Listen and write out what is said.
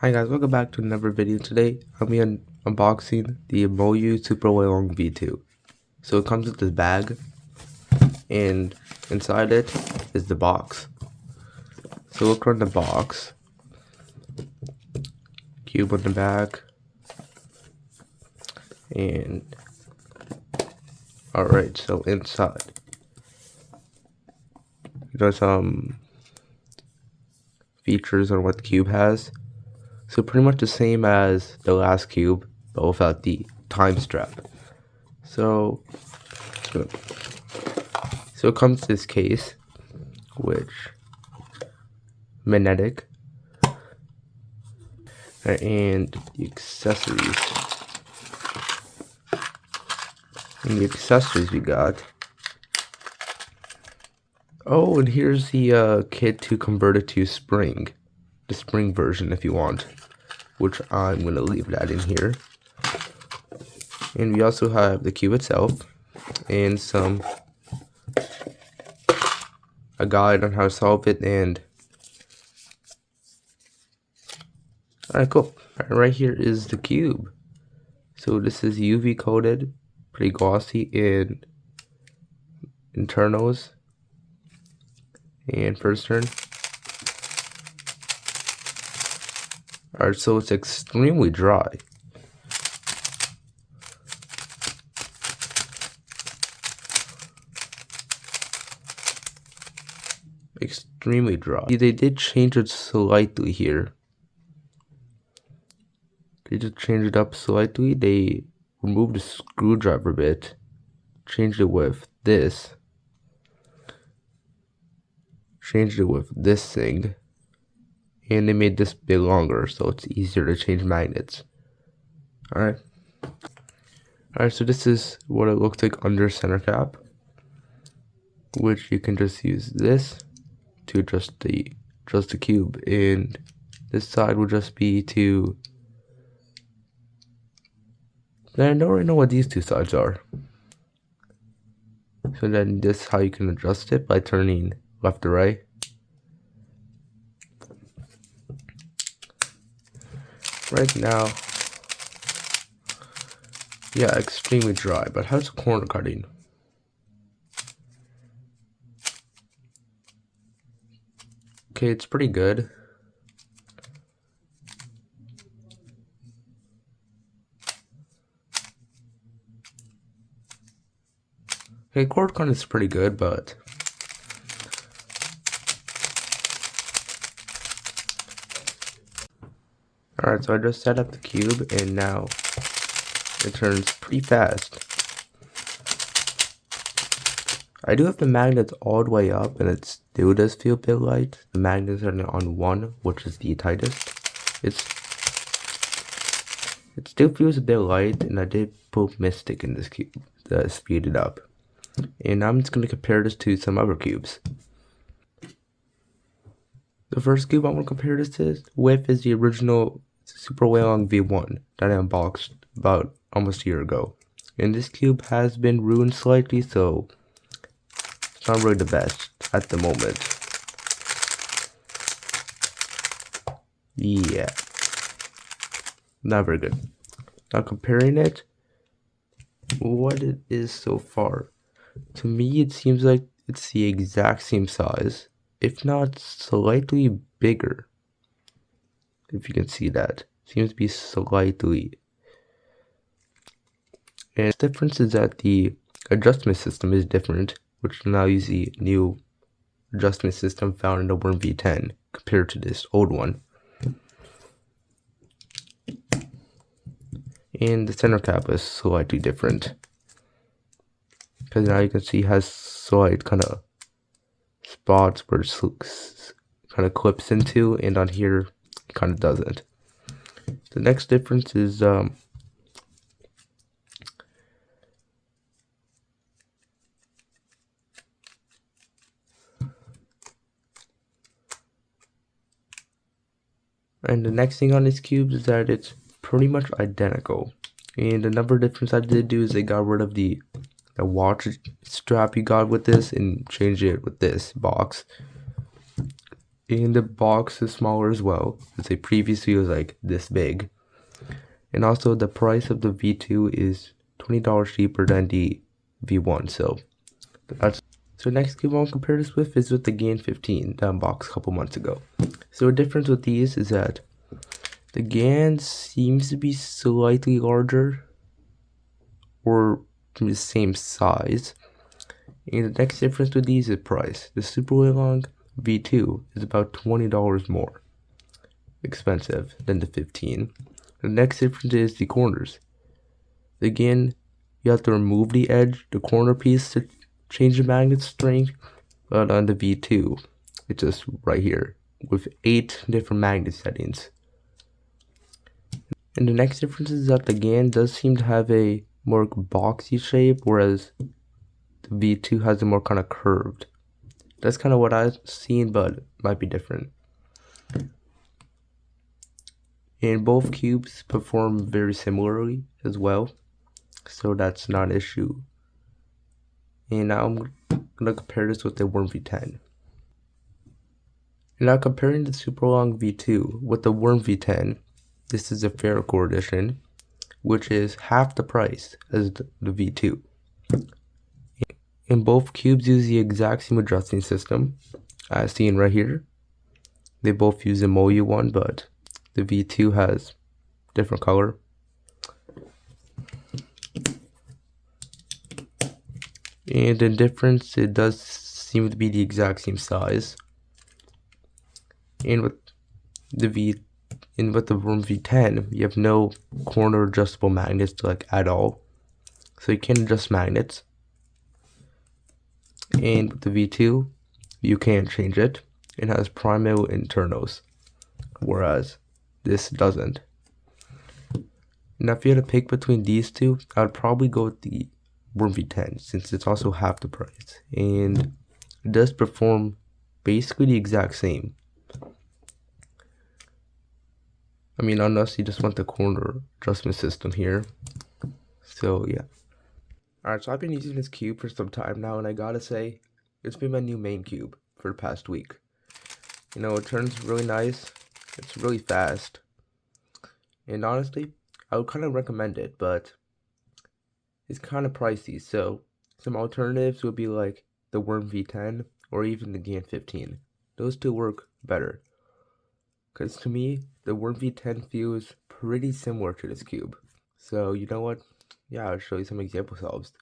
Hi guys, welcome back to another video. Today I'll be unboxing the Moyu Super Weilong V2. So it comes with this bag, and inside it is the box. So look around the box, cube on the back, and alright, so inside there's some features on what the cube has. So pretty much the same as the last cube, but without the time strap. So it comes to this case, which magnetic, and the accessories. And the accessories we got. Oh, and here's the kit to convert it to spring, the spring version if you want, which I'm gonna leave that in here. And we also have the cube itself and a guide on how to solve it. And alright, cool. Right here is the cube. So this is UV coated, pretty glossy in internals and first turn. Alright, so it's extremely dry. Extremely dry. They did change it slightly here. They just changed it up slightly. They removed the screwdriver bit, changed it with this, changed it with this thing, and they made this bit longer so it's easier to change magnets. Alright, so this is what it looks like under center cap, which you can just use this to adjust the cube, and this side will just be to. I don't really know what these two sides are. So then this is how you can adjust it, by turning left to right. Right now, yeah, extremely dry, but how's the corner cutting? Okay, it's pretty good. Okay, cord cutting is pretty good, but alright, so I just set up the cube and now it turns pretty fast. I do have the magnets all the way up, and it still does feel a bit light. The magnets are on 1, which is the tightest. It still feels a bit light, and I did put Mystic in this cube to speed it up. And I'm just going to compare this to some other cubes. The first cube I want to compare this with is the original Super Weilong V1 that I unboxed about almost a year ago. And this cube has been ruined slightly, so it's not really the best at the moment. Yeah, not very good. Now comparing it, what it is so far, to me it seems like it's the exact same size, if not slightly bigger. If you can see that, seems to be slightly. And the difference is that the adjustment system is different, which now use the new adjustment system found in the Worm V10 compared to this old one. And the center cap is slightly different, because now you can see it has slight kind of spots where it kind of clips into, and on here it kind of doesn't. The next difference is and the next thing on these cubes is that it's pretty much identical. And another difference I did do is they got rid of the watch strap you got with this and changed it with this box. And the box is smaller as well. Let's say previously it was like this big. And also the price of the V2 is $20 cheaper than the V1. So next game I'll compare this with is with the GAN 15 that I unboxed a couple months ago. So the difference with these is that the GAN seems to be slightly larger or the same size. And the next difference with these is price. The Super Weilong V2 is about $20 more expensive than the 15. The next difference is the corners. Again, you have to remove the edge, the corner piece, to change the magnet strength. But on the V2, it's just right here with 8 different magnet settings. And the next difference is that the GAN does seem to have a more boxy shape, whereas the V2 has a more kind of curved. That's kind of what I've seen, but it might be different. And both cubes perform very similarly as well, so that's not an issue. And now I'm gonna compare this with the Worm V10. And now comparing the Super Long V2 with the Worm V10, this is a Ferrocore edition, which is half the price as the V2. And both cubes use the exact same adjusting system as seen right here. They both use a Moyu one, but the V2 has different color. And the difference, it does seem to be the exact same size. And with the Worm V10, you have no corner adjustable magnets at all, so you can't adjust magnets. And with the V2, you can't change it. It has primos and turnos, whereas this doesn't. Now, if you had to pick between these two, I would probably go with the Worm V10 since it's also half the price, and it does perform basically the exact same. I mean, unless you just want the corner adjustment system here. So yeah. Alright, so I've been using this cube for some time now, and I gotta say, it's been my new main cube for the past week. You know, it turns really nice, it's really fast, and honestly, I would kind of recommend it, but it's kind of pricey, so some alternatives would be like the Worm V10 or even the GAN 15. Those two work better. Because to me, the Worm V10 feels pretty similar to this cube. So, you know what? Yeah, I'll show you some example solves.